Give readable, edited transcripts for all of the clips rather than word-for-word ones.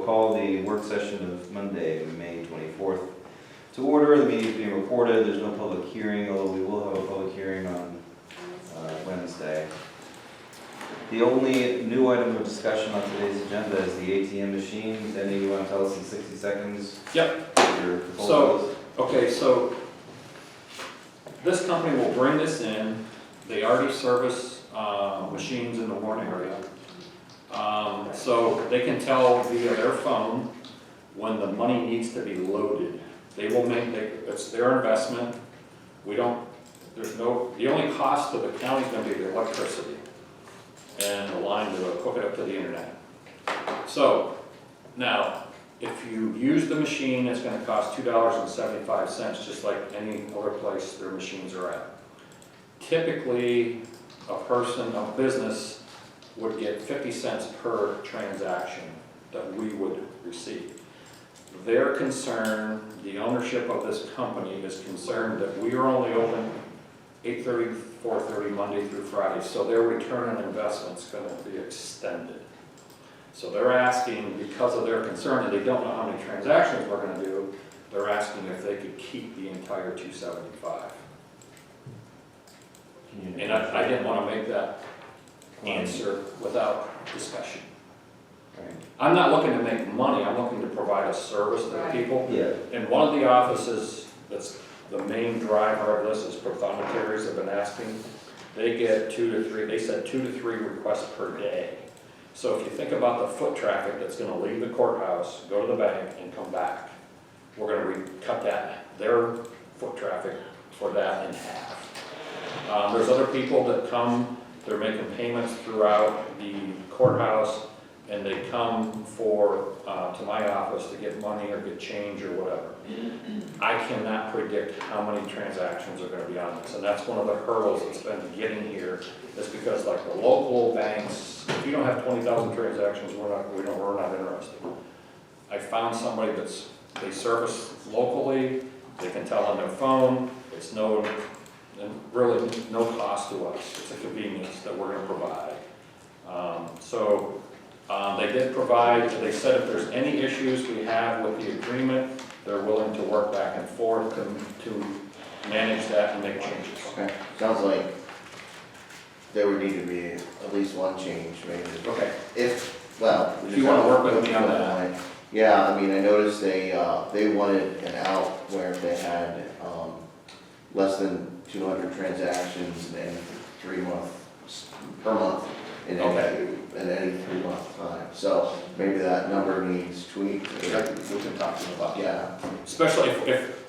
call the work session of Monday, May 24th to order. The meeting is being recorded. There's no public hearing, although we will have a public hearing on Wednesday. The only new item of discussion on today's agenda is the ATM machine. Danny, you want to tell us in 60 seconds? Yep. Your proposal? Okay, so this company will bring this in. They already service machines in the Warren area. So they can tell via their phone when the money needs to be loaded. They will it's their investment. The only cost to the county is going to be the electricity and the line to hook it up to the internet. So now, if you use the machine, it's going to cost $2.75, just like any other place their machines are at. Typically, a business would get 50 cents per transaction that we would receive. Their concern, the ownership of this company is concerned that we are only open 8:30, 4:30, Monday through Friday, so their return on investment is going to be extended. So they're asking, because of their concern, and they don't know how many transactions we're going to do, they're asking if they could keep the entire $2.75. And I didn't want to make that answer without discussion. Right. I'm not looking to make money, I'm looking to provide a service to the people. Yeah. And one of the offices that's the main driver of this is prothonotarians have been asking. They get 2 to 3, they said 2 to 3 requests per day. So if you think about the foot traffic that's going to leave the courthouse, go to the bank, and come back, we're going to cut their foot traffic for that in half. There's other people that come, they're making payments throughout the courthouse, and they come to my office to get money or get change or whatever. I cannot predict how many transactions are going to be on this, and that's one of the hurdles that's been getting here, is because like the local banks, if you don't have 20,000 transactions, we're not interested. I found somebody they service locally, they can tell on their phone, it's really no cost to us, it's a convenience that we're going to provide. They did provide, they said if there's any issues we have with the agreement, they're willing to work back and forth to manage that and make changes. Okay, sounds like there would need to be at least one change, maybe. Okay. If you want to work with me on that. Yeah, I mean, I noticed they wanted an out where if they had less than 200 transactions in 3 months per month in any 3 month time. So maybe that number needs tweaked. We can talk to them about that. Yeah. Especially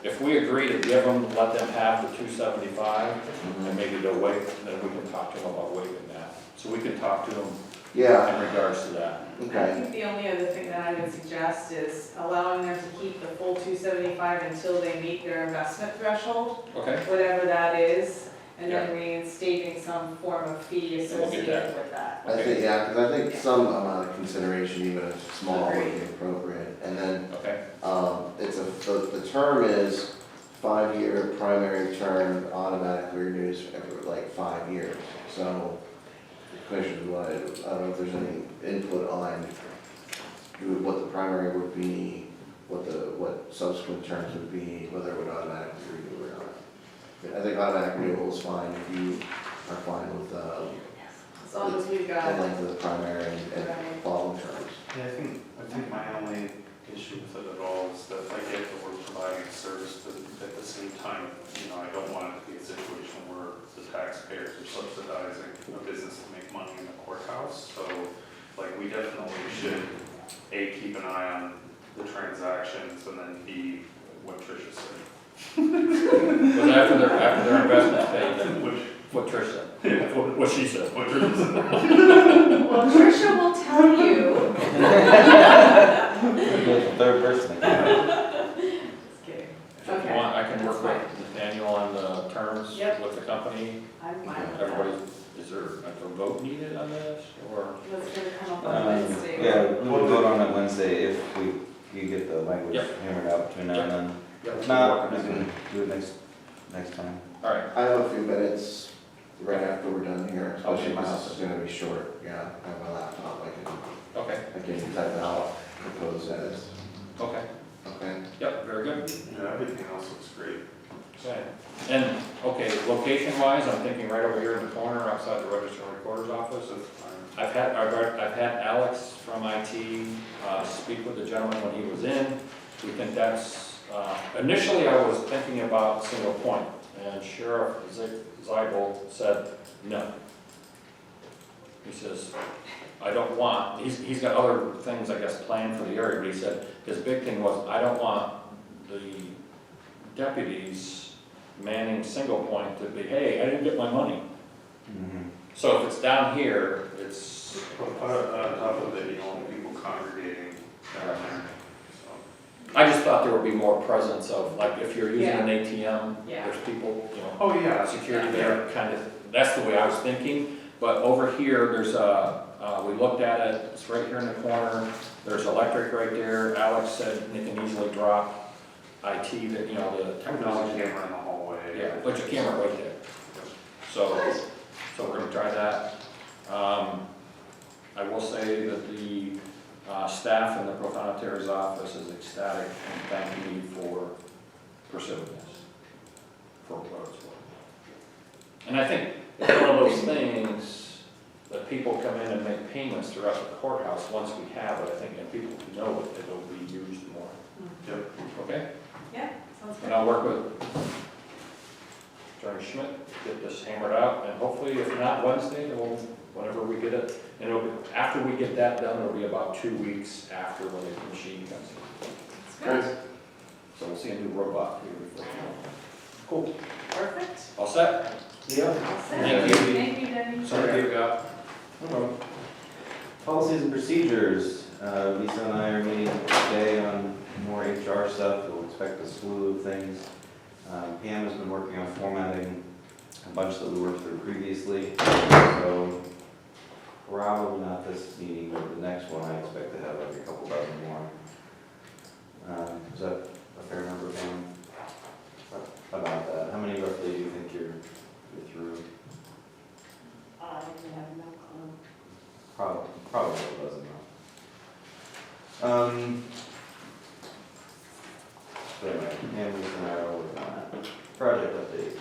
if we agree to give them, let them have the 275, and maybe they'll waive, then we can talk to them about waiving that. So we can talk to them in regards to that. Okay. I think the only other thing that I would suggest is allowing them to keep the full 275 until they meet their investment threshold, Okay. whatever that is, and then reinstating some form of fee associated with that. I think, because I think some amount of consideration, even if small, would be appropriate. And then the term is 5-year primary term, automatically renews every like 5 years. So the question is, I don't know if there's any input on what the primary would be, what subsequent terms would be, whether it would automatically renew or not. I think automatic renewal is fine if you are fine with As long as we've the got, length of the primary and following terms. Yeah, I think my only issue with it at all is that I get that we're providing a service, but at the same time, I don't want it to be a situation where the taxpayers are subsidizing a business to make money in the courthouse. So, like, we definitely should, A, keep an eye on the transactions, and then B, what Tricia said. But after their investment's paid, then what Trish said. Yeah. What she said. What Tricia said. well, Tricia will tell you. Third person. Just kidding. If you Okay, want, I can that's work with Daniel on the terms Yep. with the company. I'm fine with Everybody, that. is there a vote needed on this, or? What's gonna come up on Wednesday? Yeah, we will vote on it Wednesday if you get the language Yep. hammered out between now and then. Yep. If not, we can do it next time. All right. I have a few minutes right after we're done here, especially Okay. my house is gonna be short. Yeah, I have my laptop, I Okay. can type out, propose everything else looks great. Okay. And, okay, location-wise, I'm thinking right over here in the corner outside the Register and Recorder's office. That's fine. I've had Alex from IT speak with the gentleman when he was in. We think that's, initially I was thinking about single point, and Sheriff Zeigel said no. He says, I don't want, he's got other things, I guess, planned for the area, but he said his big thing was, I don't want the deputies manning single point to be, hey, I didn't get my money. So if it's down here, it's. But on top of it, you don't want people congregating down there, so. I just thought there would be more presence of, like, if you're using an ATM, Yeah. there's people, you know, Oh, yeah. security there, kind of, that's the way I was thinking. But over here, there's we looked at it, it's right here in the corner, there's electric right there. Alex said they can easily drop IT, that, you know, the There's a technology. camera in the hallway. Yeah, put your camera right there. So we're gonna try that. I will say that the staff in the Prothonotari's office is ecstatic and thank me for pursuing this, for what it's worth. And I think it's one of those things that people come in and make payments throughout the courthouse. Once we have it, I think, and people know it, it'll be used more. Yep. Okay? Yeah, sounds good. And I'll work with Attorney Schmidt, get this hammered out, and hopefully, if not Wednesday, then whenever we get it, and it'll be, after we get that done, it'll be about 2 weeks after when the machine comes in. That's good. So we'll see a new robot here before. Cool. Perfect. All set? Yeah. All set. Thank you. Thank you, Denny. Sorry, I forgot. Policies and procedures, Lisa and I are meeting today on more HR stuff, we'll expect a slew of things. Pam has been working on formatting a bunch that we worked through previously, so probably not this meeting, but the next one I expect to have like a couple dozen more. Is that a fair number, Pam? About that, how many roughly do you think you're through? I have no clue. Probably a dozen though. But anyway, Pam, Lisa and I are working on that. Project updates.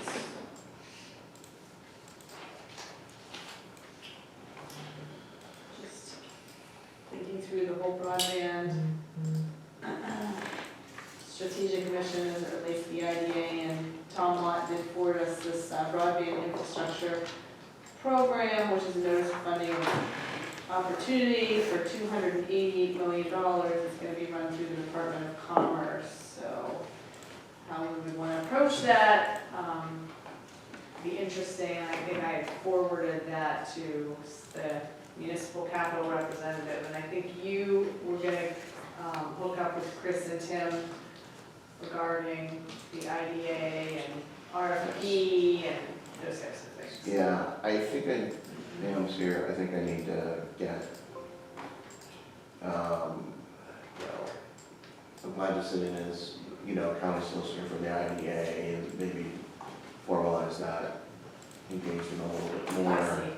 Just thinking through the whole broadband strategic mission as it relates to the IDA, and Tom Lott did forward us this broadband infrastructure program, which is a notice of funding opportunity for $288 million. It's going to be run through the Department of Commerce. So how we would want to approach that, be interesting. I think I forwarded that to the municipal capital representative, and I think you were going to hook up with Chris and Tim regarding the IDA and RFP and those types of things. Yeah, I think Pam's here, I think I need to get, I'm glad the sitting is, county solicitor for the IDA and maybe formalize that engagement a little bit more. I see.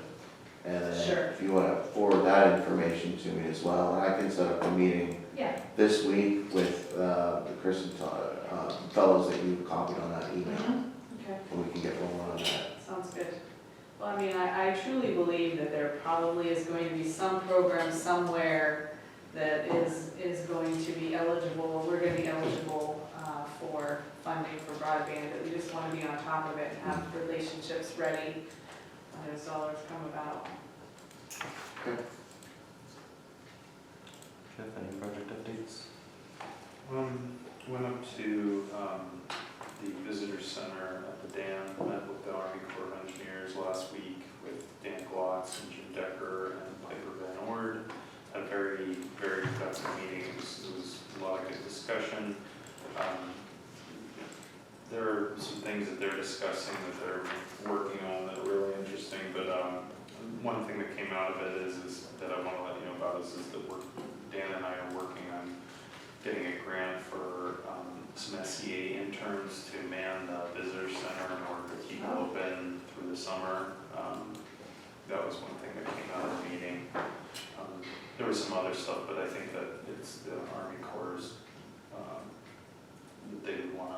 And then Sure. if you want to forward that information to me as well, and I can set up a meeting Yeah, this week with the Chris and fellows that you copied on that email, okay. and we can get rolling on that. Sounds good. Well, I mean, I truly believe that there probably is going to be some program somewhere that is going to be eligible, we're going to be eligible for funding for broadband, but we just want to be on top of it and have relationships ready when those dollars come about. Jeff, any project updates? Went up to the visitor center at the dam, met with the Army Corps of Engineers last week with Dan Glotz and Jim Decker and Piper Van Ord. Had a very, very productive meeting. It was a lot of good discussion. There are some things that they're discussing that they're working on that are really interesting, but one thing that came out of it is that I want to let you know about is that Dan and I are working on getting a grant for some SCA interns to man the visitor center in order to keep it open through the summer. That was one thing that came out of the meeting. There was some other stuff, but I think that it's the Army Corps' that they would want to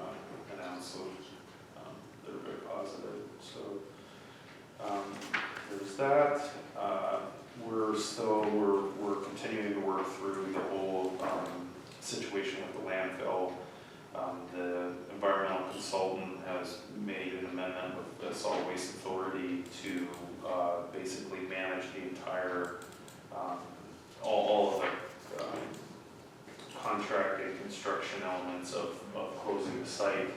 amendment with the solid waste authority to basically manage the entire, all of the contract and construction elements of closing the site.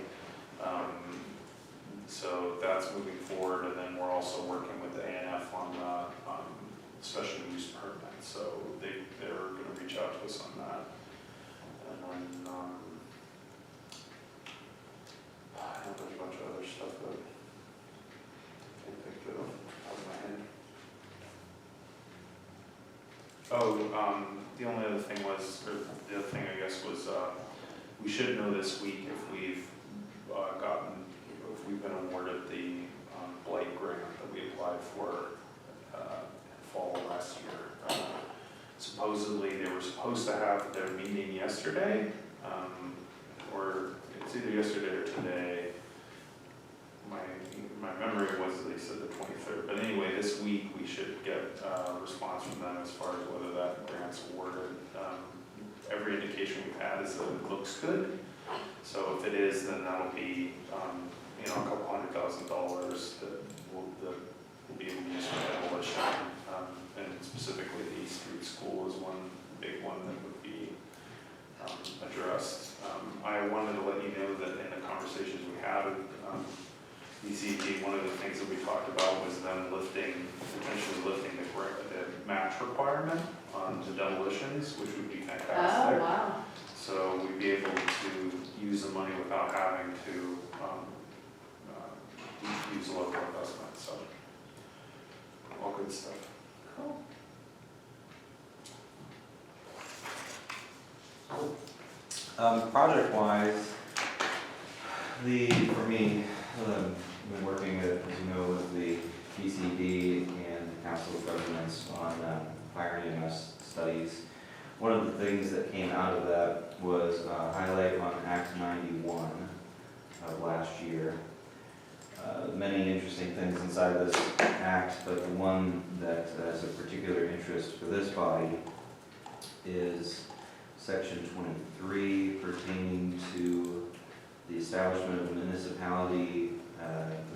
So that's moving forward, and then we're also working with the ANF on special use permit. So they're going to reach out to us on that. And then I know there's a bunch of other stuff that I can't think of off the top of my head. Oh, the only other thing was, or the other thing I guess was, we should know this week if we've if we've been awarded the blight grant that we applied for fall last year. Supposedly they were supposed to have their meeting yesterday, or it's either yesterday or today. My memory was they said the 23rd, but anyway, this week we should get a response from them as far as whether that grant's awarded. Every indication we've had is that it looks good. So if it is, then that'll be a couple $100,000 that we'll be able to use for demolition. And specifically the East Street School is one big one that would be addressed. I wanted to let you know that in the conversations we had with ECD, one of the things that we talked about was them potentially lifting the match requirement on the demolitions, which would be fantastic. Oh, wow. So we'd be able to use the money without having to use local investment. So all good stuff. Cool. Project-wise, for me, I've been working, as you know, with the PCD and the Council of Governments on fire and EMS studies. One of the things that came out of that was a highlight on Act 91 of last year. Many interesting things inside this act, but the one that has a particular interest for this body is Section 23 pertaining to the establishment of a municipality,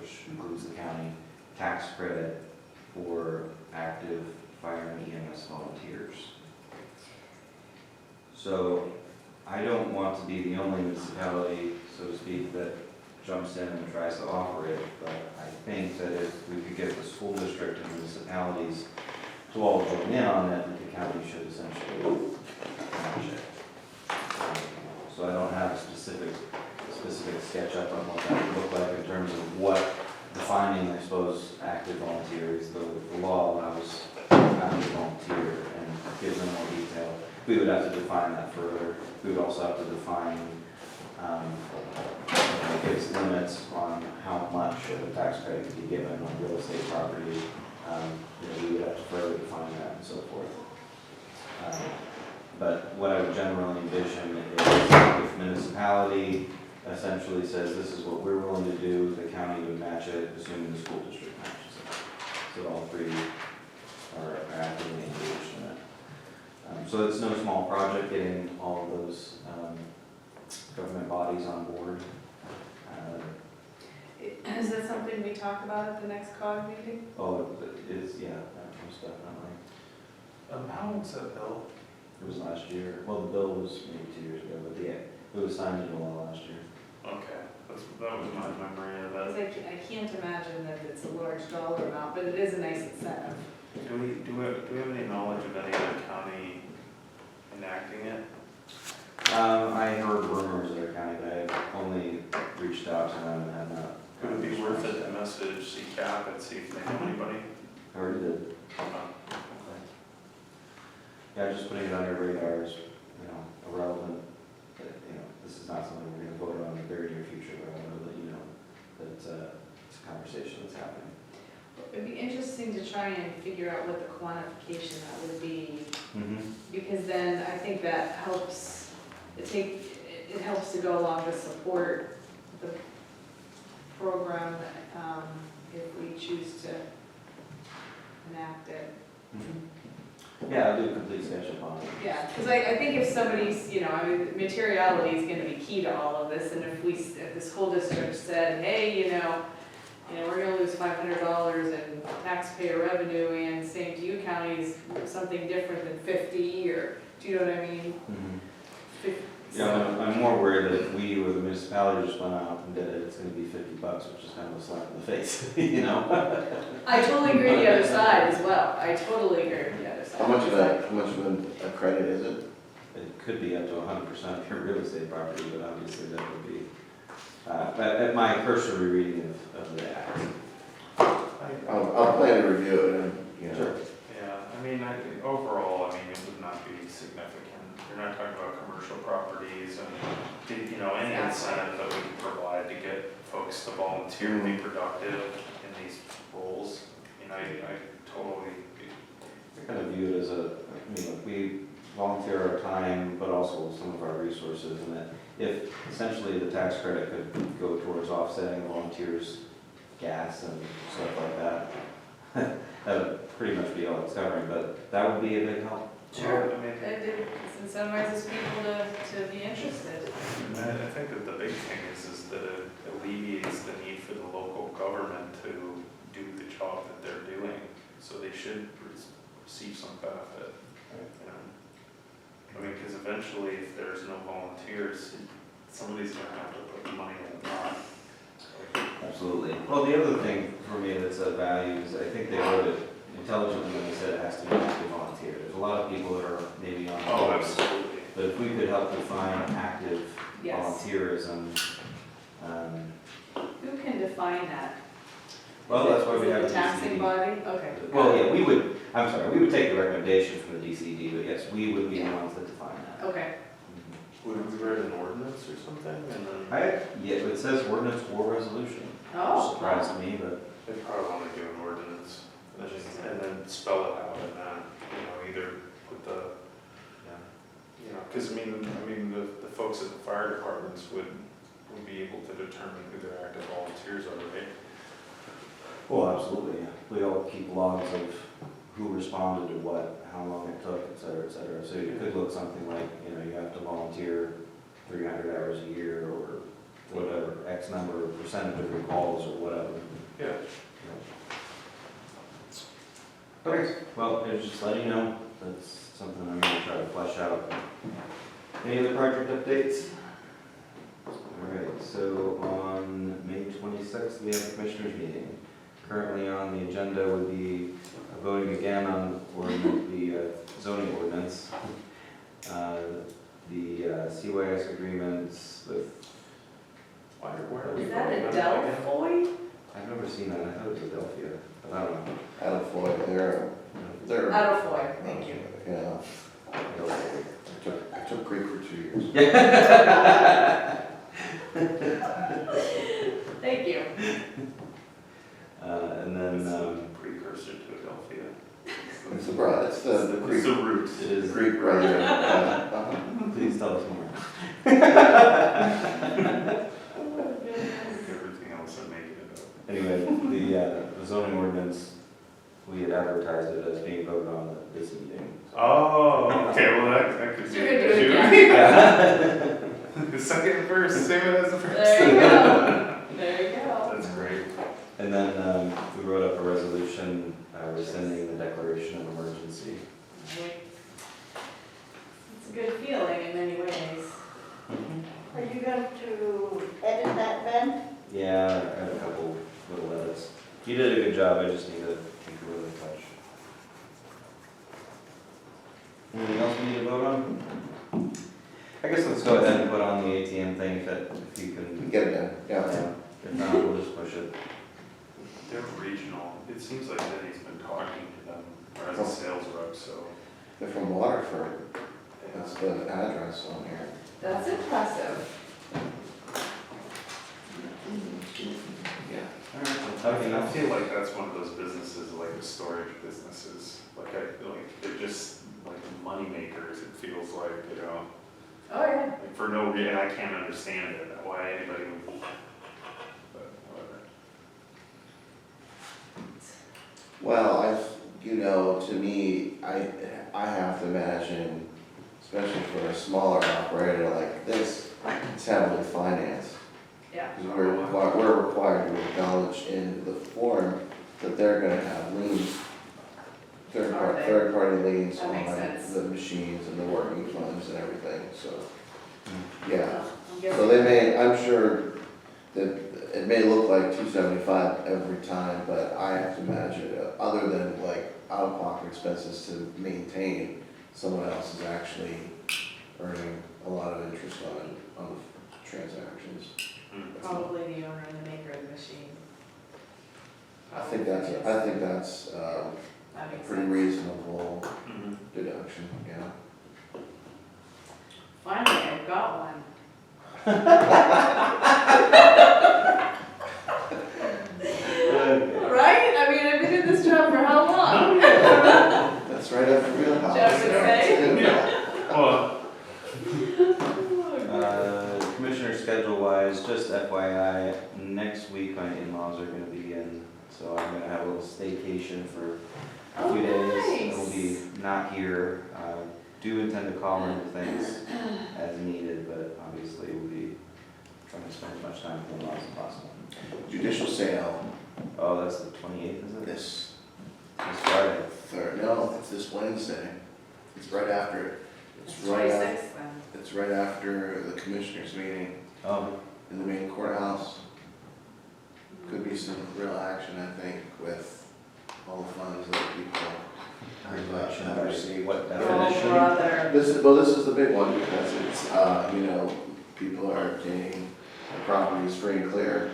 which includes the county, tax credit for active fire and EMS volunteers. So I don't want to be the only municipality, so to speak, that jumps in and tries to offer it, but I think that if we could get the school district and municipalities to all join in on it, the county should essentially match it. So I don't have a specific sketch up on what that would look like in terms of what defining, I suppose, active volunteers. The law allows active volunteer and gives them more detail. We would have to define that further. We would also have to define gives limits on how much of a tax credit could be given on real estate property. We would have to further define that and so forth. But what I would generally envision is if municipality essentially says this is what we're willing to do, the county would match it, assuming the school district matches it. So all three are actively engaged in it. So it's no small project getting all of those government bodies on board. Is that something we talk about at the next COG meeting? Oh, it is, yeah, most definitely. How long's that bill? It was last year. Well, the bill was maybe 2 years ago, but it was signed into law last year. Okay, that was my memory of that. Because I can't imagine that it's a large dollar amount, but it is a nice incentive. Do we have any knowledge of any other county enacting it? I heard rumors of their county, but I only reached out to them and had not. Could it be worth it to message CCAP and see if they know anybody? I already did. Okay. Yeah, just putting it on your radar is, irrelevant. This is not something we're going to vote on in the very near future, but I want to let you know that it's a conversation that's happening. It'd be interesting to try and figure out what the quantification that would be, because then I think that helps, it helps to go along to support the program if we choose to enact it. Yeah, I'll do a complete sketch up on it. Yeah, because I think if somebody's, materiality is going to be key to all of this, and if the school district said, hey, we're gonna lose $500 in taxpayer revenue, and St. Hugh County is something different than 50, or, do you know what I mean? Yeah, I'm more worried that if we or the municipality just went out and did it, it's gonna be $50, which is kind of a slap in the face, you know? I totally agree with the other side as well, I totally agree with the other side. How much of a credit is it? It could be up to 100% of your real estate property, but obviously that would be, at my cursory reading of the act. I'll plan to review it and, Sure. Yeah, I mean, overall, I mean, it would not be significant. You're not talking about commercial properties and, any incentive that we can provide to get folks to volunteer and be productive in these roles. I totally, I kind of view it as we volunteer our time, but also some of our resources, and that if essentially the tax credit could go towards offsetting volunteers' gas and stuff like that, that would pretty much be all it's covering, but that would be a big help. Sure, I mean, it incentivizes people to be interested. and I think that the big thing is that it alleviates the need for the local government to do the job that they're doing. So they should receive some benefit. I mean, because eventually, if there's no volunteers, somebody's gonna have to put the money in the pot. Absolutely. Well, the other thing for me that's a value is I think they wrote it intelligently when they said it has to be active volunteer. There's a lot of people that are maybe on Oh, boards, absolutely. but if we could help define active Yes. volunteerism, Who can define that? well, that's why we have the a taxing DCD. body? Okay. Well, yeah, we would take the recommendation from the DCD, but yes, we would be the ones that define that. Okay. Would we write an ordinance or something, and then Yeah, it says ordinance or resolution. Oh. Which surprised me, but they probably want to do an ordinance, and then spell it out, and then, either with the, because the folks at the fire departments would be able to determine who their active volunteers are, right? well, absolutely, yeah. We all keep logs of who responded to what, how long it took, et cetera, et cetera. So it could look something like, you have to volunteer 300 hours a year or whatever, X number of percentage of your calls or whatever. Yeah. Okay, well, it's just letting you know, that's something I'm gonna try to flesh out. Any other project updates? All right, so on May 26th, we have the commissioners meeting. Currently on the agenda would be voting again on the zoning ordinance, the CYS agreements with, Where are we Is that voting a on that again? Delphi? I've never seen that, I thought it was Adelphia, but I don't know. Attaboy, they're, Attaboy, thank you. yeah, Adelphia. I took Greek for 2 years. Thank you. And then, Precursor to Adelphia. It's the brother, it's the Greek, It's the roots. it the is, Greek brother. please tell us more. Everything else I'm making it up. Anyway, the zoning ordinance, we had advertised it as being voted on at this meeting. Oh, okay, well, that could be You're an gonna do it issue. again. The second and first, same as the first. There you go. There you go. That's great. And then we wrote up a resolution rescinding the declaration of emergency. It's a good feeling in many ways. Are you going to edit that, Ben? Yeah, I had a couple little edits. You did a good job, I just need to take a little touch. Anything else we need to vote on? I guess let's go ahead and put on the ATM thing if you can. Get it done, yeah. If not, we'll just push it. They're regional. It seems like Eddie's been talking to them, or as a sales rep, so. They're from Waterford, that's the address on here. That's impressive. Yeah. Alright, I feel like that's one of those businesses, like the storage businesses, like they're just like money makers, it feels like, Oh, yeah. like for no reason, I can't understand it, why anybody would, but whatever. Well, to me, I have to imagine, especially for a smaller operator like this, it's heavily financed. Yeah. Because we're required to acknowledge in the form that they're gonna have liens, Are they? third party liens That makes on sense. the machines and the working funds and everything, so, yeah. I'm So guessing. they may, I'm sure that it may look like $275 every time, but I have to imagine, other than like out-of-pocket expenses to maintain, someone else is actually earning a lot of interest on the transactions. Probably the owner and the maker of the machine. I think that's That makes pretty sense. reasonable Mhm. deduction, yeah. Finally, I've got one. Right? I mean, I've been in this job for how long? That's right up the wheelhouse. Jeff would say. Well, Commissioner schedule wise, just FYI, next week my in-laws are gonna be in, so I'm gonna have a little staycation for a few days. I will be not here. Do intend to call in for things as needed, but obviously we'll be trying to spend as much time with in-laws as possible. Judicial sale, Oh, that's the 28th, is it? this This Friday. third, no, it's this Wednesday. It's right after, It's 26 then. it's right after the commissioners meeting Oh, in the main courthouse. Could be some real action, I think, with all the funds that people have received. What Oh, definition? brother. This is the big one because it's, people are obtaining the properties free and clear,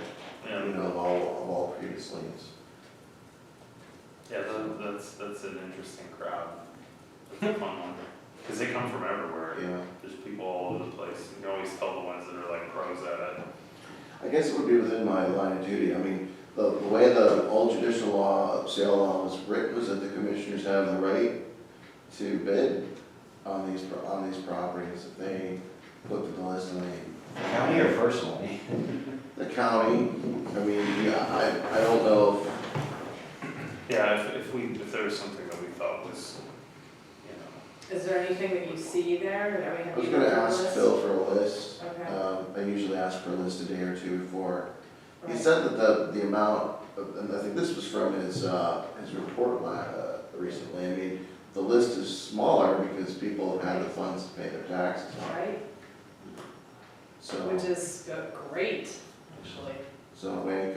yeah, of all previous liens. yeah, that's an interesting crowd. That's a fun one, because they come from everywhere. Yeah. There's people all over the place. You can always tell the ones that are like pros at it. I guess it would be within my line of duty. I mean, the way the old judicial law, sale law was written was that the commissioners have the right to bid on these properties if they looked at the list and they. County or personally? The county, I mean, yeah, I don't know Yeah, if there was something that we thought was, you know, Is there anything that you see there that we have? I was gonna ask Phil for a list. Okay. I usually ask for a list a day or two before. He Right. said that the amount, and I think this was from his report recently. I mean, the list is smaller because people have had the funds to pay their taxes on. Right, So, which is great, actually. so in a way, it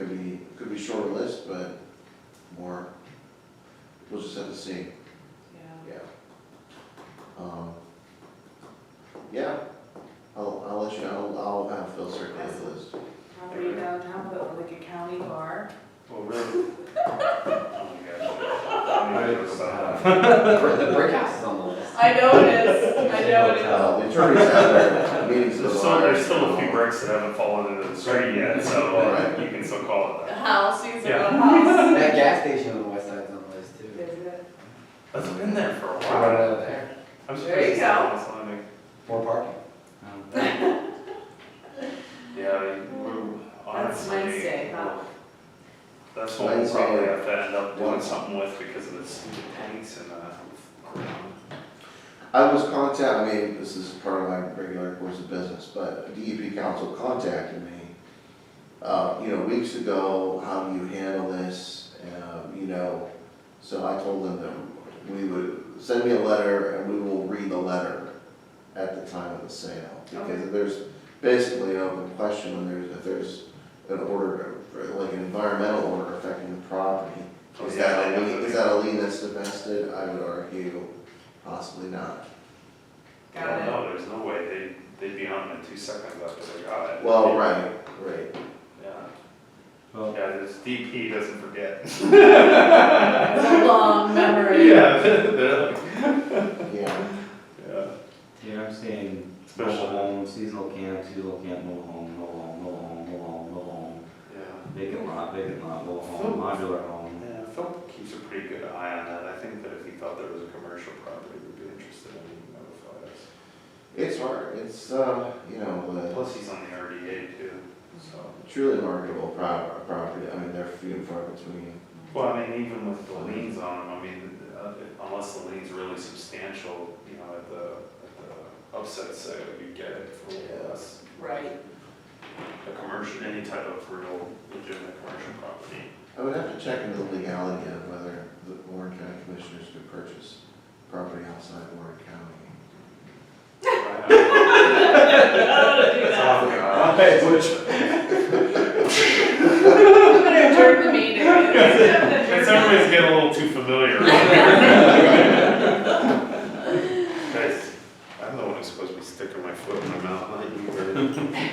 could be shorter list, but more, we'll just have to see, Yeah. yeah. Yeah, I'll let you know, I'll have Phil circulate the list. Property downtown, but like a county bar. well, really. Oh my gosh. I need to talk about that. The brick house is on the list. I know it is, I know it is. The attorneys have their meetings. There's still a few bricks that haven't fallen into the street yet, so Right. you can still call it The that. house, you said Yeah. the house. That gas station on the west side's on the list too. Is it? That's been there for a Right while. out of there. I'm There surprised you it's go. still on this landing. More parking. Yeah, we're honestly. Wednesday, huh? That's what we'll Wednesday. probably have to end up doing something with because of the stupid tanks and ground. I was I mean, this is part of my regular course of business, but DEP council contacted me, weeks ago, how do you handle this? So I told them that we would send me a letter and we will read the letter at the time of the sale. Because if there's basically an open question when if there's an order, like an environmental order affecting the property, is that a lien that's divested? I would argue possibly not. Got it. No, there's no way, they'd be on in 2 seconds after they got it. Well, right. Yeah, Well, yeah, this DP doesn't forget. It's a long memory. Yeah, they're like, Yeah. yeah. yeah, I'm seeing Special. mobile home, seasonal camp, mobile home, mobile home, Yeah. vacant lot, mobile home, modular home. Yeah, Phil keeps a pretty good eye on that. I think that if he thought there was a commercial property, we'd be interested in it, notify us. It's hard. It's, Plus, he's on the RDA too, so. truly marketable property. I mean, they're few and far between. Well, I mean, even with the liens on them, I mean, unless the lien's really substantial, at the upset sale, you get it for less. Right. a commercial, any type of real legitimate commercial property. I would have to check into the legality of whether the Warren County Commissioners could purchase property outside Warren County. I'm gonna adjourn the meeting. It's everybody's getting a little too familiar. Guys, I'm the one who's supposed to be sticking my foot in my mouth, not you, Ray.